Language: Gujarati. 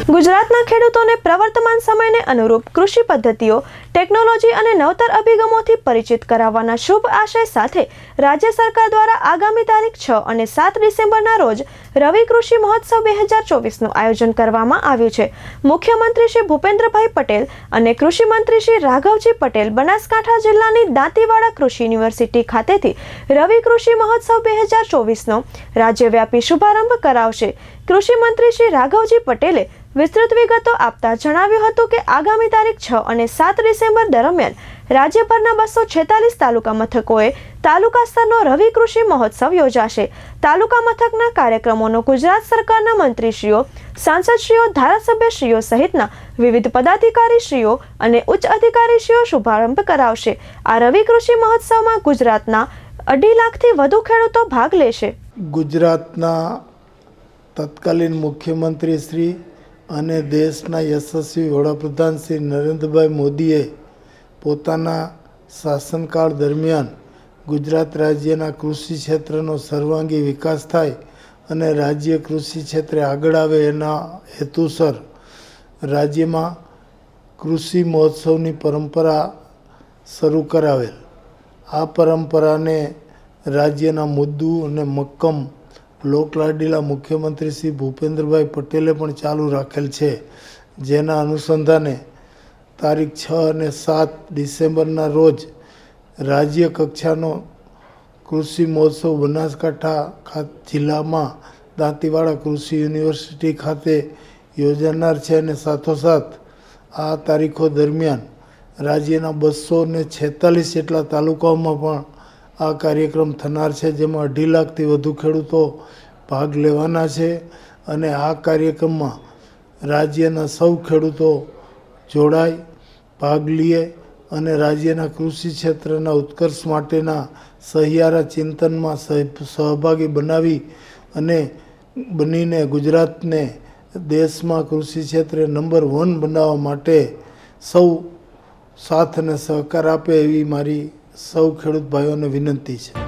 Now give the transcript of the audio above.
ગુજરાતના ખેડૂતોને પ્રવર્તમાન સમયને અનુરૂપ કૃષિ પદ્ધતિઓ, ટેકનોલોજી અને નવતર અભિગમોથી પરિચિત કરાવવાના શુભ આશય સાથે રાજ્ય સરકાર દ્વારા આગામી તારીખ 6 અને 7 ડિસેમ્બરના રોજ રવિ કૃષિ મહોત્સવ 2024નું આયોજન કરવામાં આવ્યું છે. મુખ્યમંત્રી શ્રી ભૂપેન્દ્રભાઈ પટેલ અને કૃષિ મંત્રી શ્રી રાઘવજી પટેલ બનાસકાંઠા જિલ્લાની દાંતીવાડા કૃષિ યુનિવર્સિટી ખાતેથી રવિ કૃષિ મહોત્સવ 2024નો રાજ્યવ્યાપી શુભારંભ કરાવશે. કૃષિ મંત્રી શ્રી રાઘવજી પટેલે વિસ્તૃત વિગતો આપતા જણાવ્યું હતું કે આગામી તારીખ 6 અને 7 ડિસેમ્બર દરમિયાન રાજ્યભરના 246 તાલુકા મથકોએ તાલુકા સ્તરનો રવિ કૃષિ મહોત્સવ યોજાશે. તાલુકા મથકના કાર્યક્રમોનો ગુજરાત સરકારના મંત્રીશ્રીઓ, સાંસદશ્રીઓ, ધારાસભ્યશ્રીઓ સહિતના વિવિધ પદાધિકારીશ્રીઓ અને ઉચ્ચ અધિકારીશ્રીઓ શુભારંભ કરાવશે. આ રવિ કૃષિ મહોત્સવમાં ગુજરાતના 2.5 લાખથી વધુ ખેડૂતો ભાગ લેશે. ગુજરાતના તત્કાલીન મુખ્યમંત્રી શ્રી અને દેશના યશસ્વી વડાપ્રધાન શ્રી નરેન્દ્રભાઈ મોદીએ પોતાના શાસનકાળ દરમિયાન ગુજરાત રાજ્યના કૃષિ ક્ષેત્રનો સર્વાંગી વિકાસ થાય અને રાજ્ય કૃષિ ક્ષેત્રે આગળ આવે એના હેતુસર રાજ્યમાં કૃષિ મહોત્સવની પરંપરા શરૂ કરાવેલ. આ પરંપરાને રાજ્યના મુદ્દુ અને મક્કમ લોકલાડીલા મુખ્યમંત્રી શ્રી ભૂપેન્દ્રભાઈ પટેલે પણ ચાલુ રાખેલ છે. જેના અનુસંધાને તારીખ 6 અને 7 ડિસેમ્બરના રોજ રાજ્ય કક્ષાનો કૃષિ મહોત્સવ બનાસકાંઠા જિલ્લામાં દાંતીવાડા કૃષિ યુનિવર્સિટી ખાતે યોજાનાર છે. અને સાથોસાથ આ તારીખો દરમિયાન રાજ્યના 246 જેટલા તાલુકાઓમાં પણ આ કાર્યક્રમ થનાર છે, જેમાં 2.5 લાખથી વધુ ખેડૂતો ભાગ લેવાના છે. અને આ કાર્યક્રમમાં રાજ્યના સૌ ખેડૂતો જોડાય, ભાગ લે અને રાજ્યના કૃષિ ક્ષેત્રના ઉત્કર્ષ માટેના સહિયારા ચિંતનમાં સહભાગી બનીને ગુજરાતને દેશમાં કૃષિ ક્ષેત્રે નંબર 1 બનાવવા માટે સૌ સાથ અને સહકાર આપે એવી મારી સૌ ખેડૂત ભાઈઓને વિનંતી છે.